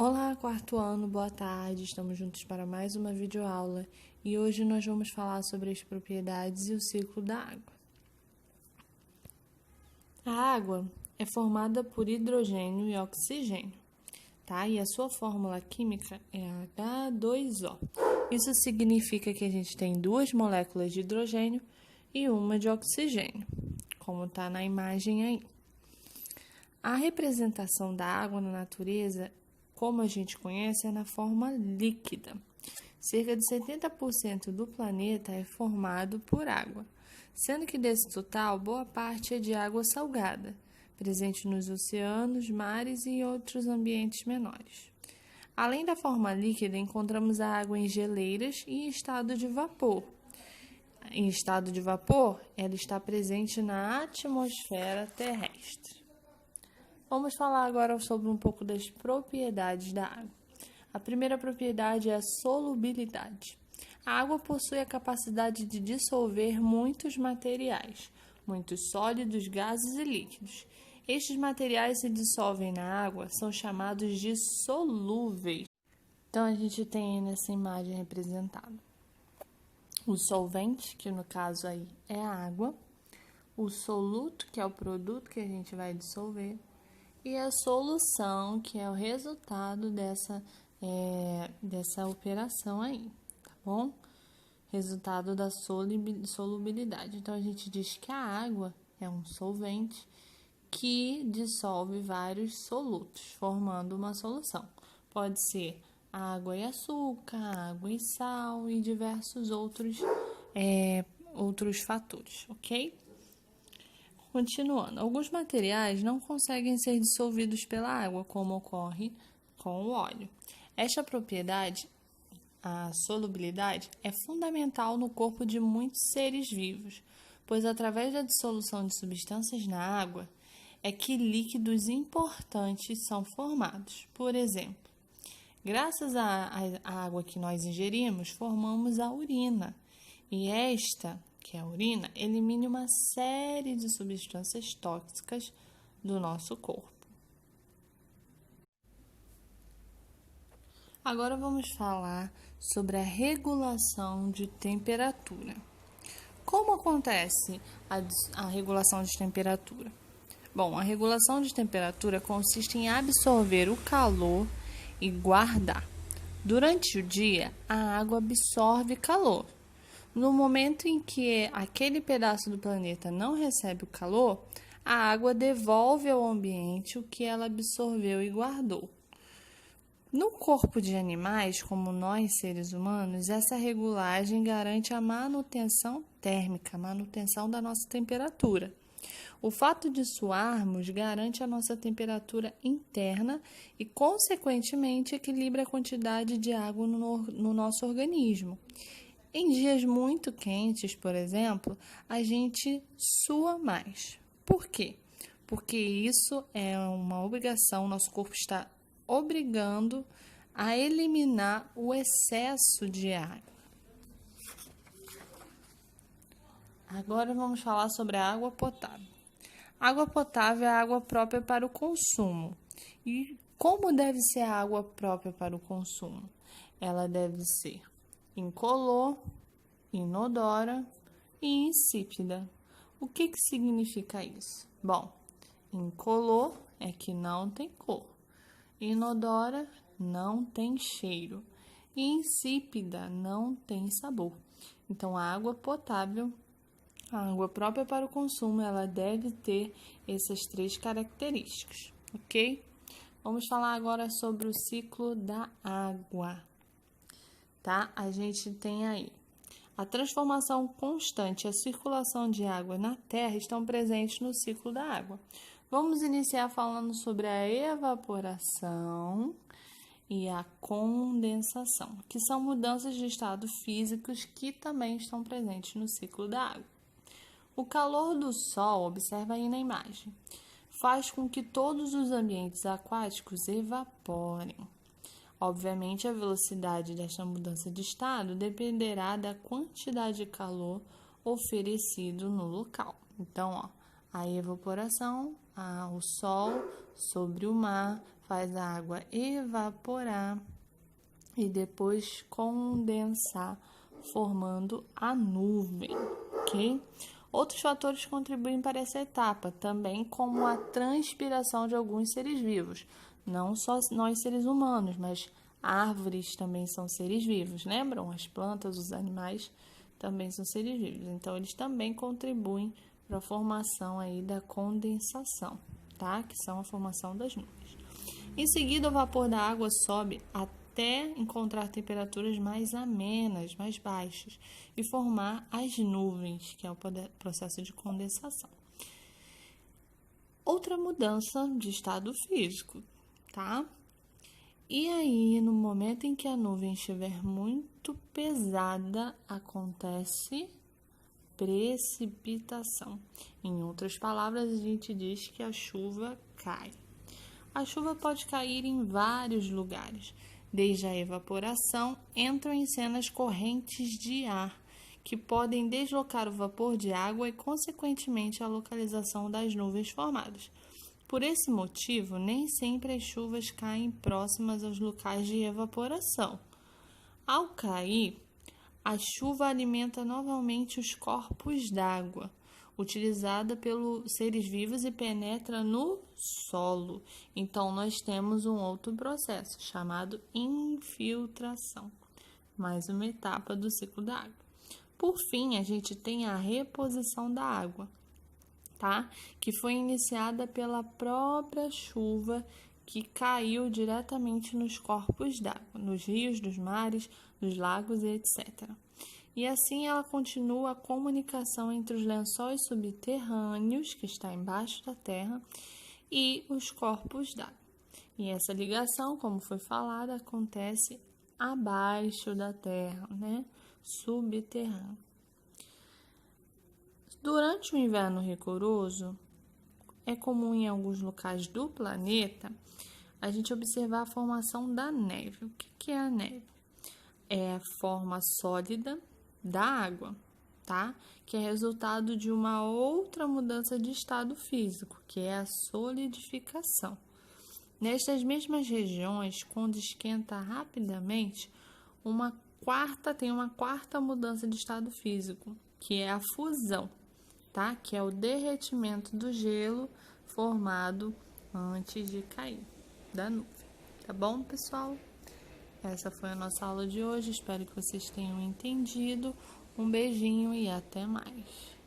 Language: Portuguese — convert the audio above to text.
Olá, quarto ano, boa tarde. Estamos juntos para mais uma videoaula e hoje nós vamos falar sobre as propriedades e o ciclo da água. A água é formada por hidrogênio e oxigênio, tá? E a sua fórmula química é H2O. Isso significa que a gente tem duas moléculas de hidrogênio e uma de oxigênio, como está na imagem aí. A representação da água na natureza, como a gente conhece, é na forma líquida. Cerca de 70% do planeta é formado por água, sendo que desse total, boa parte é de água salgada, presente nos oceanos, mares e outros ambientes menores. Além da forma líquida, encontramos a água em geleiras e em estado de vapor. Em estado de vapor, ela está presente na atmosfera terrestre. Vamos falar agora sobre um pouco das propriedades da água. A primeira propriedade é a solubilidade. A água possui a capacidade de dissolver muitos materiais, muitos sólidos, gases e líquidos. Estes materiais se dissolvem na água, são chamados de solúveis. Então, a gente tem nessa imagem representado o solvente, que no caso aí é a água, o soluto, que é o produto que a gente vai dissolver, e a solução, que é o resultado dessa operação aí, tá bom? Resultado da solubilidade. Então, a gente diz que a água é um solvente que dissolve vários solutos, formando uma solução. Pode ser água e açúcar, água e sal e diversos outros fatores, ok? Continuando, alguns materiais não conseguem ser dissolvidos pela água, como ocorre com o óleo. Esta propriedade, a solubilidade, é fundamental no corpo de muitos seres vivos, pois através da dissolução de substâncias na água é que líquidos importantes são formados. Por exemplo, graças à água que nós ingerimos, formamos a urina, e esta, que é a urina, elimina uma série de substâncias tóxicas do nosso corpo. Agora vamos falar sobre a regulação de temperatura. Como acontece a regulação de temperatura? Bom, a regulação de temperatura consiste em absorver o calor e guardar. Durante o dia, a água absorve calor. No momento em que aquele pedaço do planeta não recebe o calor, a água devolve ao ambiente o que ela absorveu e guardou. No corpo de animais, como nós seres humanos, essa regulagem garante a manutenção térmica, a manutenção da nossa temperatura. O fato de suarmos garante a nossa temperatura interna e, consequentemente, equilibra a quantidade de água no nosso organismo. Em dias muito quentes, por exemplo, a gente sua mais. Por quê? Porque isso é uma obrigação, nosso corpo está obrigando a eliminar o excesso de água. Agora vamos falar sobre a água potável. A água potável é a água própria para o consumo. E como deve ser a água própria para o consumo? Ela deve ser incolor, inodora e insípida. O que significa isso? Bom, incolor é que não tem cor, inodora não tem cheiro e insípida não tem sabor. Então, a água potável, a água própria para o consumo, ela deve ter essas três características, ok? Vamos falar agora sobre o ciclo da água, tá? A gente tem aí a transformação constante e a circulação de água na Terra estão presentes no ciclo da água. Vamos iniciar falando sobre a evaporação e a condensação, que são mudanças de estado físicos que também estão presentes no ciclo da água. O calor do Sol, observa aí na imagem, faz com que todos os ambientes aquáticos evaporem. Obviamente, a velocidade desta mudança de estado dependerá da quantidade de calor oferecido no local. Então, a evaporação, o Sol sobre o mar faz a água evaporar e depois condensar, formando a nuvem, ok? Outros fatores contribuem para essa etapa, também como a transpiração de alguns seres vivos. Não só nós seres humanos, mas árvores também são seres vivos, lembram? As plantas, os animais também são seres vivos. Então, eles também contribuem para a formação aí da condensação, tá? Que são a formação das nuvens. Em seguida, o vapor da água sobe até encontrar temperaturas mais amenas, mais baixas, e formar as nuvens, que é o processo de condensação. Outra mudança de estado físico, tá? E aí, no momento em que a nuvem estiver muito pesada, acontece precipitação. Em outras palavras, a gente diz que a chuva cai. A chuva pode cair em vários lugares. Desde a evaporação, entram em cena as correntes de ar, que podem deslocar o vapor de água e, consequentemente, a localização das nuvens formadas. Por esse motivo, nem sempre as chuvas caem próximas aos locais de evaporação. Ao cair, a chuva alimenta novamente os corpos d'água, utilizada pelos seres vivos e penetra no solo. Então, nós temos um outro processo chamado infiltração, mais uma etapa do ciclo da água. Por fim, a gente tem a reposição da água, tá? Que foi iniciada pela própria chuva que caiu diretamente nos corpos d'água, nos rios, nos mares, nos lagos e etc. E assim ela continua a comunicação entre os lençóis subterrâneos, que está embaixo da terra, e os corpos d'água. E essa ligação, como foi falado, acontece abaixo da terra, né? Subterrâneo. Durante o inverno rigoroso, é comum em alguns locais do planeta a gente observar a formação da neve. O que é a neve? É a forma sólida da água, tá? Que é resultado de uma outra mudança de estado físico, que é a solidificação. Nestas mesmas regiões, quando esquenta rapidamente, tem uma quarta mudança de estado físico, que é a fusão, tá? Que é o derretimento do gelo formado antes de cair da nuvem. Tá bom, pessoal? Essa foi a nossa aula de hoje. Espero que vocês tenham entendido. Um beijinho e até mais.